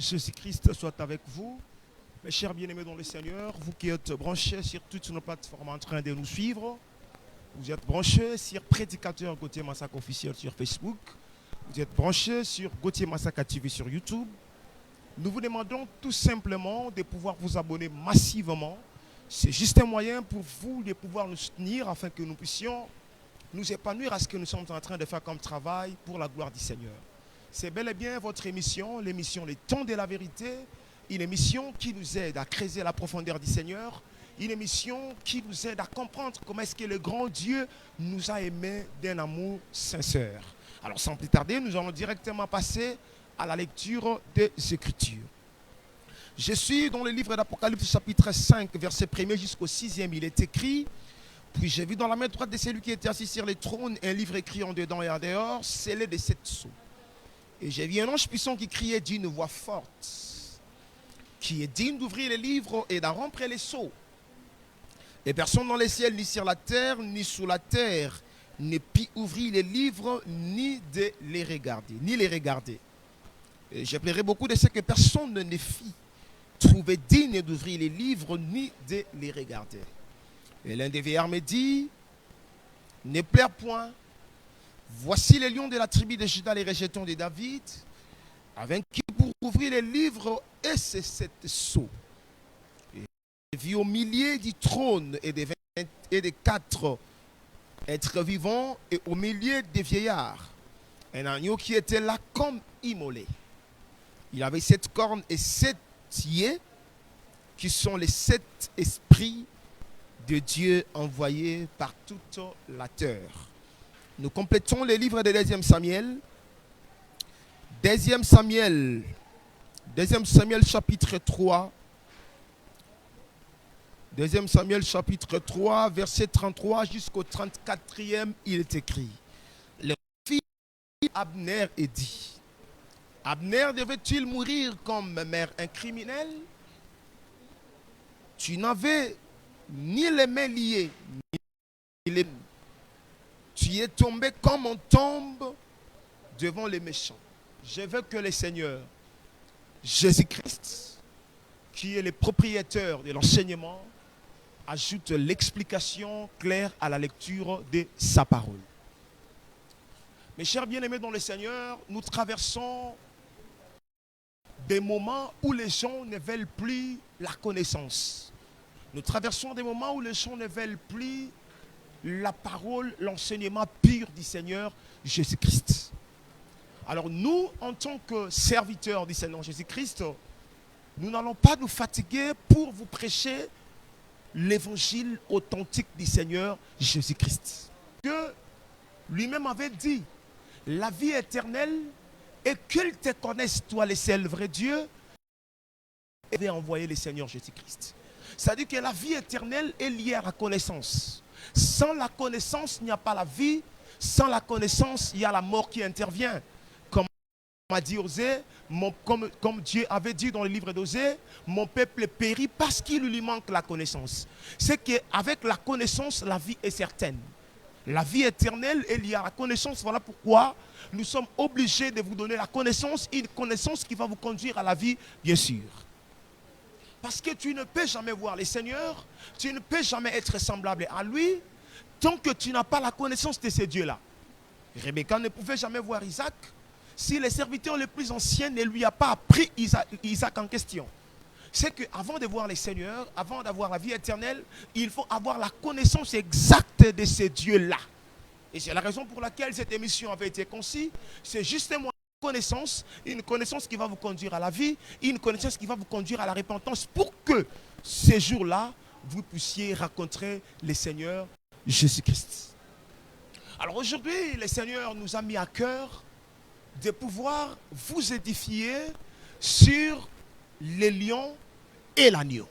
Jésus-Christ soit avec vous. Mes chers bien-aimés dans le Seigneur, vous qui êtes branchés sur toutes nos plateformes en train de nous suivre, vous êtes branchés sur Prédicateur Gauthier Massacre officiel sur Facebook, vous êtes branchés sur Gauthier Massacre TV sur YouTube. Nous vous demandons tout simplement de pouvoir vous abonner massivement. C'est juste un moyen pour vous de pouvoir nous soutenir afin que nous puissions nous épanouir à ce que nous sommes en train de faire comme travail pour la gloire du Seigneur. C'est bel et bien votre émission, l'émission Les Temps de la Vérité, une émission qui nous aide à creuser la profondeur du Seigneur, une émission qui nous aide à comprendre comment est-ce que le grand Dieu nous a aimés d'un amour sincère. Alors sans plus tarder, nous allons directement passer à la lecture des Écritures. Je suis dans le livre d'Apocalypse chapitre 5, verset 1er jusqu'au 6e, il est écrit: puis j'ai vu dans la main droite de celui qui était assis sur le trône un livre écrit en dedans et en dehors, scellé de 7 sceaux. Et j'ai vu un ange puissant qui criait d'une voix forte, qui est digne d'ouvrir les livres et d'en remplir les sceaux. Et personne dans les ciels, ni sur la terre, ni sous la terre, ne put ouvrir les livres, ni de les regarder. Et j'ai pleuré beaucoup de ce que personne ne fit trouver digne d'ouvrir les livres, ni de les regarder. Et l'un des vieillards me dit: ne pleure point. Voici les lions de la tribu de Juda, les rejetons de David, avec qui pour ouvrir les livres et ces 7 sceaux. Et j'ai vu au milieu du trône et des 4 êtres vivants et au milieu des vieillards un agneau qui était là comme immolé. Il avait 7 cornes et 7 yeux, qui sont les 7 esprits de Dieu envoyés par toute la terre. Nous complétons les livres de 2 Samuel. 2 Samuel chapitre 3. 2 Samuel chapitre 3, verset 33 jusqu'au 34e, il est écrit: le fils Abner est dit: Abner devait-il mourir comme mère un criminel? Tu n'avais ni les mains liées, ni les... Tu es tombé comme on tombe devant les méchants. Je veux que le Seigneur, Jésus-Christ, qui est le propriétaire de l'enseignement, ajoute l'explication claire à la lecture de sa parole. Mes chers bien-aimés dans le Seigneur, nous traversons des moments où les gens ne veulent plus la connaissance. Nous traversons des moments où les gens ne veulent plus la parole, l'enseignement pur du Seigneur Jésus-Christ. Alors nous, en tant que serviteurs du Seigneur Jésus-Christ, nous n'allons pas nous fatiguer pour vous prêcher l'évangile authentique du Seigneur Jésus-Christ. Que lui-même avait dit: la vie éternelle est qu'ils te connaissent, toi le seul vrai Dieu, et avait envoyé le Seigneur Jésus-Christ. C'est-à-dire que la vie éternelle est liée à la connaissance. Sans la connaissance, il n'y a pas la vie. Sans la connaissance, il y a la mort qui intervient. Comme a dit Osée, comme Dieu avait dit dans le livre d'Osée, mon peuple périt parce qu'il lui manque la connaissance. C'est qu'avec la connaissance, la vie est certaine. La vie éternelle est liée à la connaissance. Voilà pourquoi nous sommes obligés de vous donner la connaissance, une connaissance qui va vous conduire à la vie, bien sûr. Parce que tu ne peux jamais voir le Seigneur, tu ne peux jamais être semblable à lui, tant que tu n'as pas la connaissance de ces dieux-là. Rebecca ne pouvait jamais voir Isaac si le serviteur le plus ancien ne lui a pas appris Isaac en question. C'est qu'avant de voir le Seigneur, avant d'avoir la vie éternelle, il faut avoir la connaissance exacte de ces dieux-là. Et c'est la raison pour laquelle cette émission avait été conçue. C'est justement une connaissance qui va vous conduire à la vie, une connaissance qui va vous conduire à la repentance pour que ces jours-là, vous puissiez rencontrer le Seigneur Jésus-Christ. Alors aujourd'hui, le Seigneur nous a mis à cœur de pouvoir vous édifier sur les lions et l'agneau.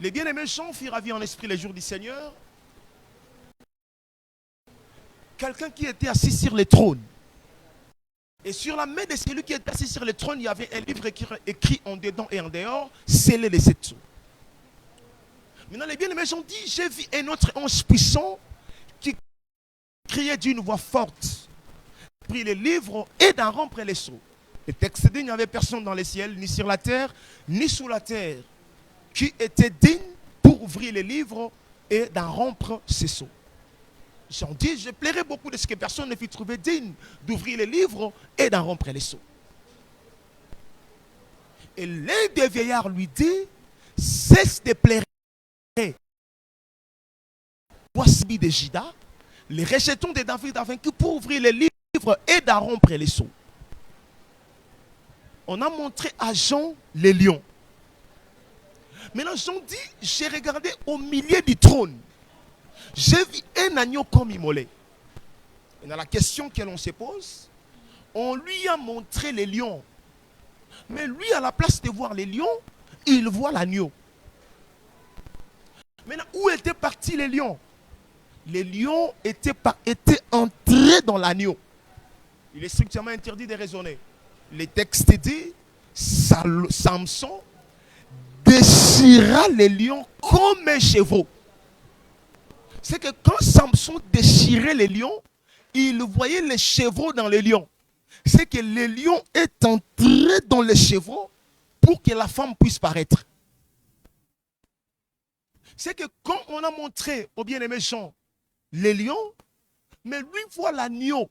Les bien-aimés gens firent ravis en esprit les jours du Seigneur. Quelqu'un qui était assis sur le trône. Et sur la main de celui qui était assis sur le trône, il y avait un livre écrit en dedans et en dehors, scellé de 7 sceaux. Maintenant, les bien-aimés gens disent: j'ai vu un autre ange puissant qui criait d'une voix forte, prit les livres et d'en rompre les sceaux. Le texte dit, il n'y avait personne dans les ciels, ni sur la terre, ni sous la terre, qui était digne pour ouvrir les livres et d'en rompre ses sceaux. Jean dit, je plairais beaucoup de ce que personne ne fut trouvé digne d'ouvrir les livres et d'en rompre les sceaux. Et l'un des vieillards lui dit, cesse de plairer. Voici de Juda, les rejetons de David a vaincu pour ouvrir les livres et d'en rompre les sceaux. On a montré à Jean les lions. Maintenant, Jean dit, j'ai regardé au milieu du trône. J'ai vu un agneau comme immolé. Et dans la question que l'on se pose, on lui a montré les lions. Mais lui, à la place de voir les lions, il voit l'agneau. Maintenant, où étaient partis les lions? Les lions étaient entrés dans l'agneau. Il est strictement interdit de raisonner. Le texte dit, Samson déchira les lions comme un chevreau. C'est que quand Samson déchirait les lions, il voyait les chevreaux dans les lions. C'est que le lion est entré dans les chevreaux pour que la femme puisse paraître. C'est que quand on a montré au bien-aimé Jean les lions, mais lui voit l'agneau.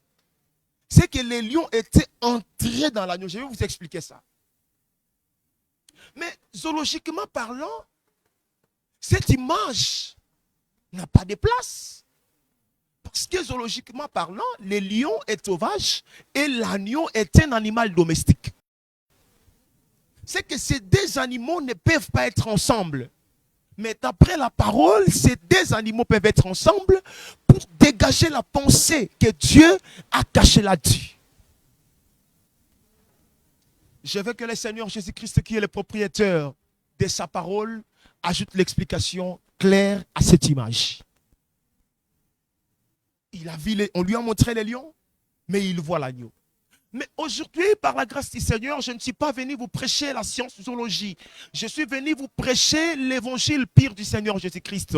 C'est que les lions étaient entrés dans l'agneau. Je vais vous expliquer ça. Mais zoologiquement parlant, cette image n'a pas de place. Parce que zoologiquement parlant, les lions est sauvage et l'agneau est un animal domestique. C'est que ces deux animaux ne peuvent pas être ensemble. Mais d'après la parole, ces deux animaux peuvent être ensemble pour dégager la pensée que Dieu a cachée là-dessus. Je veux que le Seigneur Jésus-Christ, qui est le propriétaire de sa parole, ajoute l'explication claire à cette image. On lui a montré les lions, mais il voit l'agneau. Mais aujourd'hui, par la grâce du Seigneur, je ne suis pas venu vous prêcher la science zoologie. Je suis venu vous prêcher l'évangile pire du Seigneur Jésus-Christ.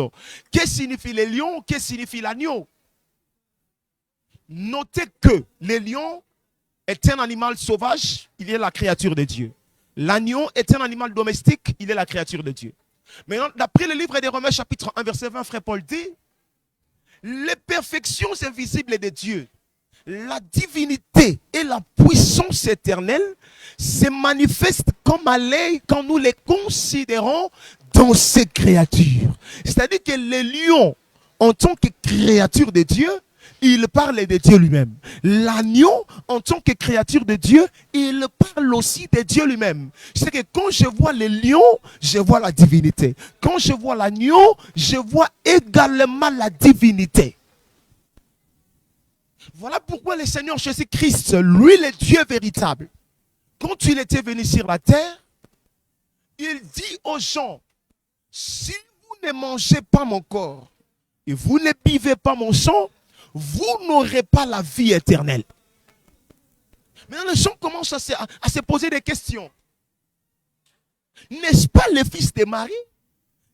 Que signifie les lions? Que signifie l'agneau? Notez que les lions est un animal sauvage, il est la créature de Dieu. L'agneau est un animal domestique, il est la créature de Dieu. Maintenant, d'après le livre des Romains, chapitre 1, verset 20, frère Paul dit, les perfections invisibles de Dieu, la divinité et la puissance éternelle se manifestent comme à l'œil quand nous les considérons dans ces créatures. C'est-à-dire que les lions, en tant que créature de Dieu, il parle de Dieu lui-même. L'agneau, en tant que créature de Dieu, il parle aussi de Dieu lui-même. C'est que quand je vois les lions, je vois la divinité. Quand je vois l'agneau, je vois également la divinité. Voilà pourquoi le Seigneur Jésus-Christ, lui le Dieu véritable, quand il était venu sur la terre, il dit aux gens, si vous ne mangez pas mon corps et vous ne buvez pas mon sang, vous n'aurez pas la vie éternelle. Maintenant, les gens commencent à se poser des questions. N'est-ce pas le fils de Marie?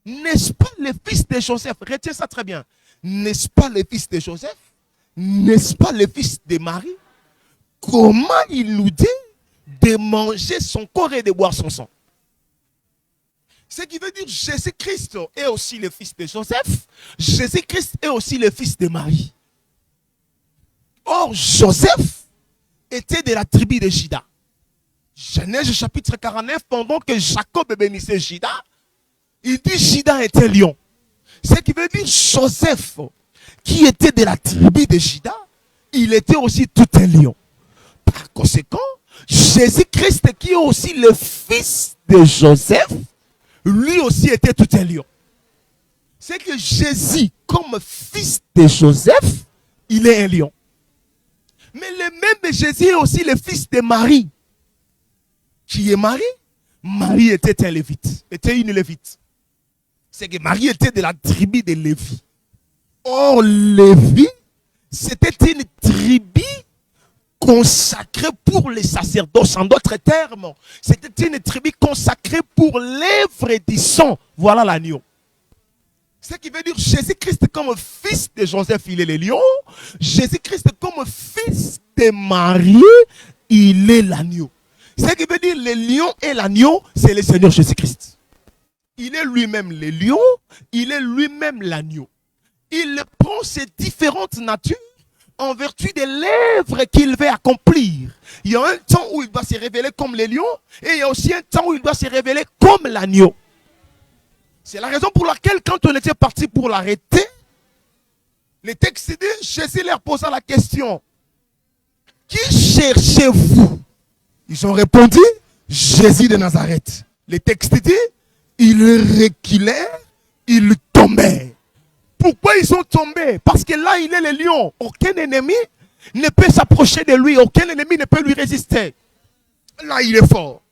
N'est-ce pas le fils de Joseph? Retiens ça très bien. N'est-ce pas le fils de Joseph? N'est-ce pas le fils de Marie? Comment il nous dit de manger son corps et de boire son sang? Ce qui veut dire Jésus-Christ est aussi le fils de Joseph. Jésus-Christ est aussi le fils de Marie. Or, Joseph était de la tribu de Juda. Genèse chapitre 49, pendant que Jacob bénissait Juda, il dit Juda était lion. Ce qui veut dire Joseph, qui était de la tribu de Juda, il était aussi tout un lion. Par conséquent, Jésus-Christ, qui est aussi le fils de Joseph, lui aussi était tout un lion. C'est que Jésus, comme fils de Joseph, il est un lion. Mais le même Jésus est aussi le fils de Marie. Qui est Marie? Marie était un lévite, était une lévite. C'est que Marie était de la tribu de Lévi. Or, Lévi, c'était une tribu consacrée pour les sacerdoces. En d'autres termes, c'était une tribu consacrée pour l'œuvre du sang. Voilà l'agneau. Ce qui veut dire Jésus-Christ comme fils de Joseph, il est le lion. Jésus-Christ comme fils de Marie, il est l'agneau. Ce qui veut dire le lion et l'agneau, c'est le Seigneur Jésus-Christ. Il est lui-même le lion, il est lui-même l'agneau. Il prend ses différentes natures en vertu des lèvres qu'il veut accomplir. Il y a un temps où il doit se révéler comme le lion et il y a aussi un temps où il doit se révéler comme l'agneau. C'est la raison pour laquelle quand on était parti pour l'arrêter, les textes disent, Jésus leur posa la question, qui cherchez-vous? Ils ont répondu, Jésus de Nazareth. Les textes disent, ils reculèrent, ils tombèrent. Pourquoi ils sont tombés? Parce que là, il est le lion. Aucun ennemi ne peut s'approcher de lui. Aucun ennemi ne peut lui résister. Là, il est fort.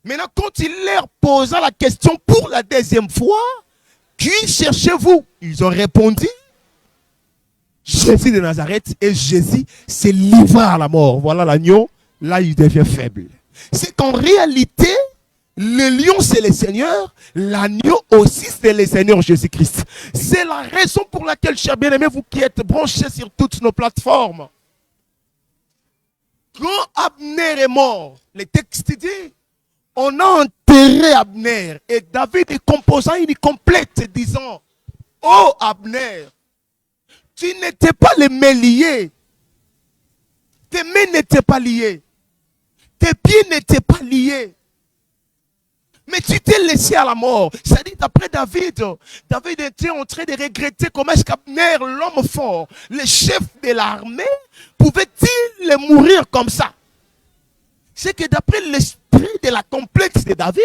Maintenant, quand il leur posa la question pour la deuxième fois, qui cherchez-vous? Ils ont répondu, Jésus de Nazareth. Et Jésus s'est livré à la mort. Voilà l'agneau. Là, il devient faible. C'est qu'en réalité, le lion, c'est le Seigneur. L'agneau aussi, c'est le Seigneur Jésus-Christ. C'est la raison pour laquelle, chers bien-aimés, vous qui êtes branchés sur toutes nos plateformes, quand Abner est mort, le texte dit, on a enterré Abner. Et David est composant une complète disant, oh Abner, tu n'étais pas les mains liées. Tes mains n'étaient pas liées. Tes pieds n'étaient pas liés. Mais tu t'es laissé à la mort. C'est-à-dire, d'après David, David était en train de regretter comment est-ce qu'Abner, l'homme fort, le chef de l'armée, pouvait-il mourir comme ça? C'est que d'après l'esprit de la complexe de David,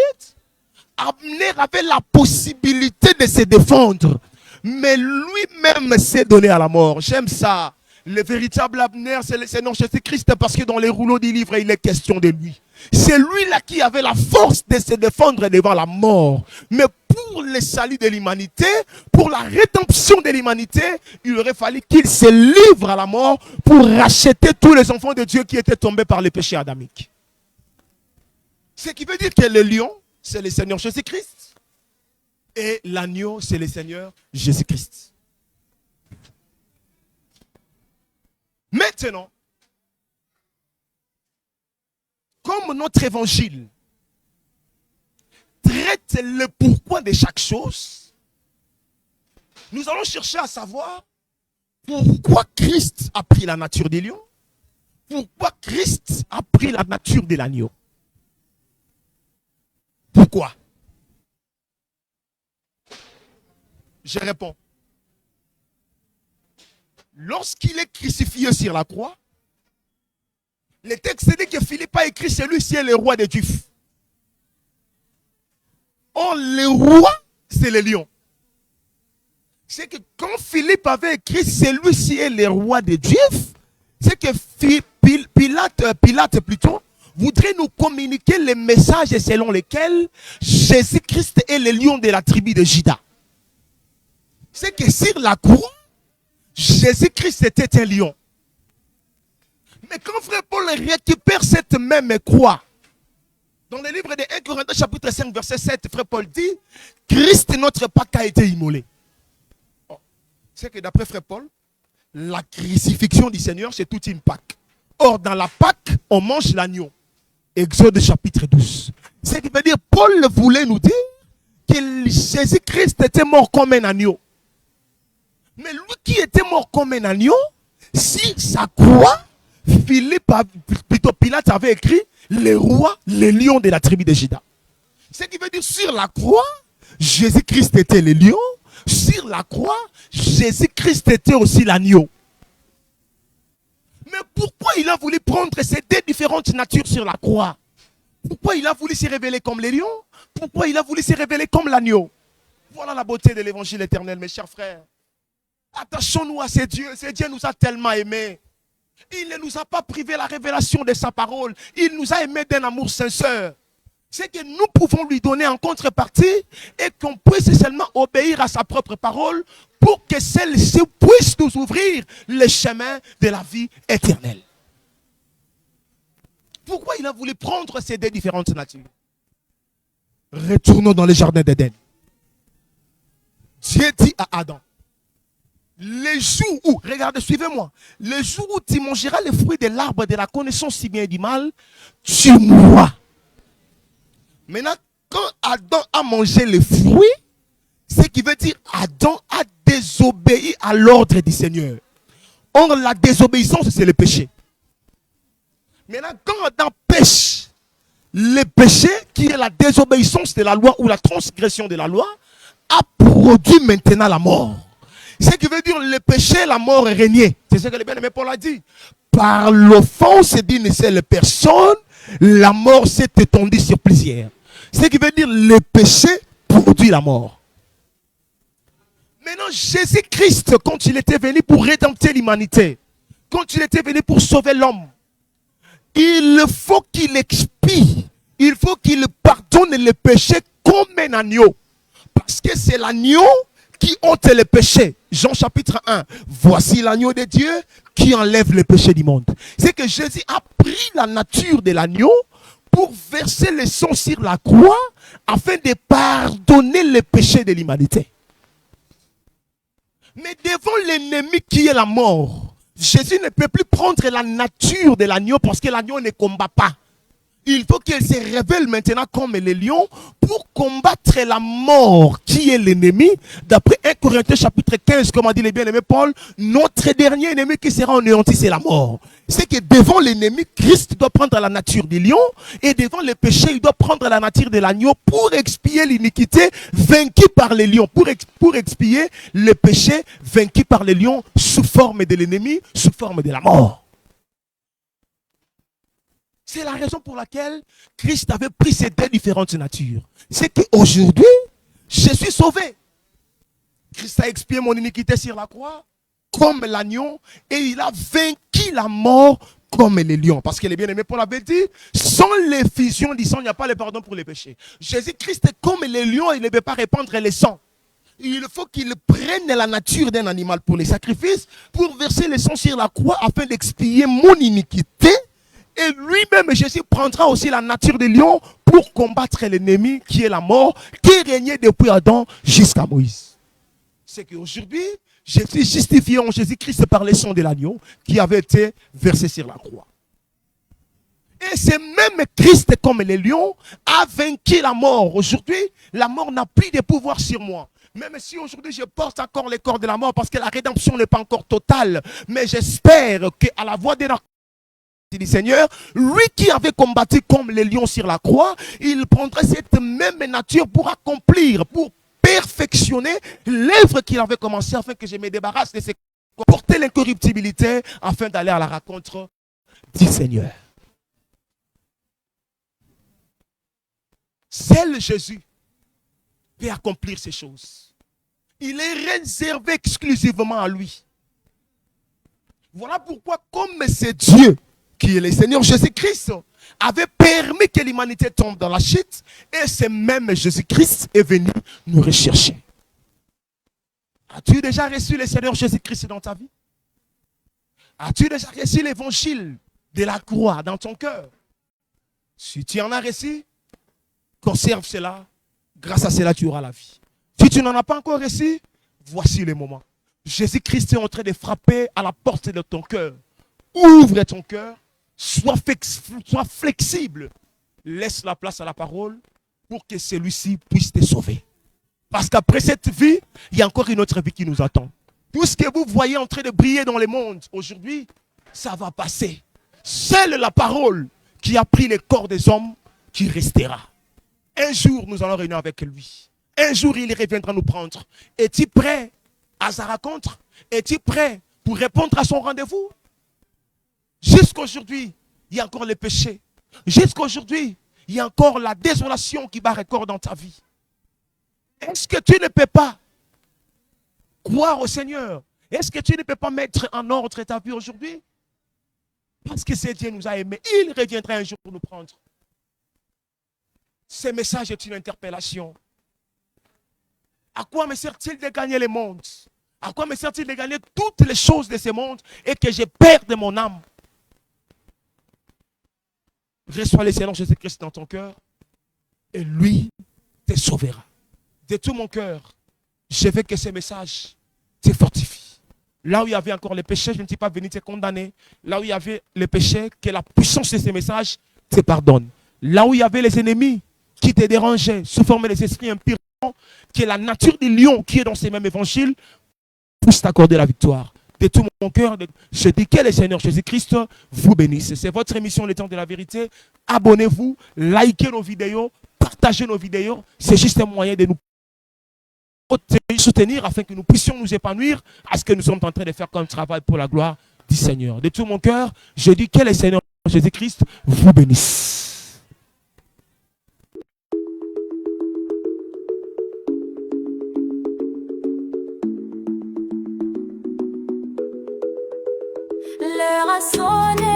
Abner avait la possibilité de se défendre. Mais lui-même s'est donné à la mort. J'aime ça. Le véritable Abner, c'est le Seigneur Jésus-Christ, parce que dans les rouleaux du livre, il est question de lui. C'est lui-là qui avait la force de se défendre devant la mort. Mais pour le salut de l'humanité, pour la rédemption de l'humanité, il aurait fallu qu'il se livre à la mort pour racheter tous les enfants de Dieu qui étaient tombés par le péché adamique. Ce qui veut dire que le lion, c'est le Seigneur Jésus-Christ. Et l'agneau, c'est le Seigneur Jésus-Christ. Maintenant, comme notre évangile traite le pourquoi de chaque chose, nous allons chercher à savoir pourquoi Christ a pris la nature des lions, pourquoi Christ a pris la nature de l'agneau. Pourquoi? Je réponds. Lorsqu'il est crucifié sur la croix, le texte dit que Philippe a écrit celui-ci est le roi des Juifs. Or, le roi, c'est le lion. C'est que quand Philippe avait écrit celui-ci est le roi des Juifs, c'est que Pilate plutôt, voudrait nous communiquer les messages selon lesquels Jésus-Christ est le lion de la tribu de Juda. C'est que sur la croix, Jésus-Christ était un lion. Mais quand frère Paul récupère cette même croix, dans le livre de 1 Corinthiens chapitre 5 verset 7, frère Paul dit, Christ notre Pâque a été immolé. Oh. C'est que d'après frère Paul, la crucifixion du Seigneur c'est toute une Pâque. Or dans la Pâque, on mange l'agneau. Exode chapitre 12. Ce qui veut dire, Paul voulait nous dire que Jésus-Christ était mort comme un agneau. Mais lui qui était mort comme un agneau, si sa croix, Pilate avait écrit le roi, le lion de la tribu de Juda. Ce qui veut dire sur la croix, Jésus-Christ était le lion. Sur la croix, Jésus-Christ était aussi l'agneau. Mais pourquoi il a voulu prendre ces deux différentes natures sur la croix? Pourquoi il a voulu se révéler comme le lion? Pourquoi il a voulu se révéler comme l'agneau? Voilà la beauté de l'évangile éternel, mes chers frères. Attachons-nous à ces dieux. Ces dieux nous a tellement aimés. Il ne nous a pas privé la révélation de sa parole. Il nous a aimés d'un amour sincère. C'est que nous pouvons lui donner en contrepartie et qu'on puisse seulement obéir à sa propre parole pour que celle-ci puisse nous ouvrir le chemin de la vie éternelle. Pourquoi il a voulu prendre ces deux différentes natures? Retournons dans le jardin d'Éden. Dieu dit à Adam, les jours où, regardez, suivez-moi, les jours où tu mangeras les fruits de l'arbre de la connaissance du bien et du mal, tu mourras. Maintenant, quand Adam a mangé les fruits, ce qui veut dire Adam a désobéi à l'ordre du Seigneur. Or, la désobéissance, c'est le péché. Maintenant, quand Adam pêche, le péché, qui est la désobéissance de la loi ou la transgression de la loi, a produit maintenant la mort. Ce qui veut dire le péché, la mort est régnée. C'est ce que le bien-aimé Paul a dit. Par l'offense d'une seule personne, la mort s'est étendue sur plusieurs. Ce qui veut dire le péché produit la mort. Maintenant, Jésus-Christ, quand il était venu pour rédempter l'humanité, quand il était venu pour sauver l'homme, il faut qu'il expie, il faut qu'il pardonne les péchés comme un agneau. Parce que c'est l'agneau qui ôte les péchés. Jean chapitre 1. Voici l'agneau de Dieu qui enlève les péchés du monde. C'est que Jésus a pris la nature de l'agneau pour verser le sang sur la croix afin de pardonner les péchés de l'humanité. Mais devant l'ennemi qui est la mort, Jésus ne peut plus prendre la nature de l'agneau parce que l'agneau ne combat pas. Il faut qu'il se révèle maintenant comme le lion pour combattre la mort qui est l'ennemi. D'après 1 Corinthiens chapitre 15, comme a dit le bien-aimé Paul, notre dernier ennemi qui sera anéanti, c'est la mort. C'est que devant l'ennemi, Christ doit prendre la nature du lion et devant le péché, il doit prendre la nature de l'agneau pour expier l'iniquité vaincue par les lions, pour expier le péché vaincu par les lions sous forme de l'ennemi, sous forme de la mort. C'est la raison pour laquelle Christ avait pris ces deux différentes natures. C'est qu'aujourd'hui, je suis sauvé. Christ a expié mon iniquité sur la croix, comme l'agneau, et il a vaincu la mort comme les lions. Parce que les bien-aimés Paul avait dit, sans l'effusion du sang, il n'y a pas le pardon pour les péchés. Jésus-Christ est comme les lions, il ne peut pas répandre le sang. Il faut qu'il prenne la nature d'un animal pour les sacrifices, pour verser le sang sur la croix, afin d'expier mon iniquité. Et lui-même, Jésus prendra aussi la nature de lion pour combattre l'ennemi qui est la mort, qui régnait depuis Adam jusqu'à Moïse. C'est qu'aujourd'hui, je suis justifié en Jésus-Christ par le sang de l'agneau qui avait été versé sur la croix. Et c'est même Christ, comme les lions, a vaincu la mort. Aujourd'hui, la mort n'a plus de pouvoir sur moi. Même si aujourd'hui je porte encore le corps de la mort parce que la rédemption n'est pas encore totale. Mais j'espère qu'à la voix de la du Seigneur, lui qui avait combattu comme les lions sur la croix, il prendrait cette même nature pour accomplir, pour perfectionner l'œuvre qu'il avait commencé afin que je me débarrasse de ces corps, porter l'incorruptibilité afin d'aller à la rencontre du Seigneur. Seul Jésus peut accomplir ces choses. Il est réservé exclusivement à lui. Voilà pourquoi, comme c'est Dieu qui est le Seigneur Jésus-Christ, avait permis que l'humanité tombe dans la chute, et c'est même Jésus-Christ est venu nous rechercher. As-tu déjà reçu le Seigneur Jésus-Christ dans ta vie? As-tu déjà reçu l'évangile de la croix dans ton cœur? Si tu en as reçu, conserve cela. Grâce à cela, tu auras la vie. Si tu n'en as pas encore reçu, voici le moment. Jésus-Christ est en train de frapper à la porte de ton cœur. Ouvre ton cœur. Sois flexible. Laisse la place à la parole pour que celui-ci puisse te sauver. Parce qu'après cette vie, il y a encore une autre vie qui nous attend. Tout ce que vous voyez en train de briller dans le monde aujourd'hui, ça va passer. Seule la parole qui a pris le corps des hommes qui restera. Un jour, nous allons réunir avec lui. Un jour, il reviendra nous prendre. Es-tu prêt à sa rencontre? Es-tu prêt pour répondre à son rendez-vous? Jusqu'aujourd'hui, il y a encore les péchés. Jusqu'aujourd'hui, il y a encore la désolation qui bat record dans ta vie. Est-ce que tu ne peux pas croire au Seigneur? Est-ce que tu ne peux pas mettre en ordre ta vie aujourd'hui? Parce que c'est Dieu nous a aimés. Il reviendra un jour pour nous prendre. Ce message est une interpellation. À quoi me sert-il de gagner le monde? À quoi me sert-il de gagner toutes les choses de ce monde et que je perde mon âme? Reçois le Seigneur Jésus-Christ dans ton cœur et lui te sauvera. De tout mon cœur, je veux que ce message te fortifie. Là où il y avait encore les péchés, je ne suis pas venu te condamner. Là où il y avait les péchés, que la puissance de ces messages te pardonne. Là où il y avait les ennemis qui te dérangeaient, sous forme des esprits impurs, que la nature du lion qui est dans ces mêmes évangiles puisse t'accorder la victoire. De tout mon cœur, je dis que le Seigneur Jésus-Christ vous bénisse. C'est votre émission Le Temps de la Vérité. Abonnez-vous, likez nos vidéos, partagez nos vidéos. C'est juste un moyen de nous soutenir afin que nous puissions nous épanouir à ce que nous sommes en train de faire comme travail pour la gloire du Seigneur. De tout mon cœur, je dis que le Seigneur Jésus-Christ vous bénisse. L'heure a sonné.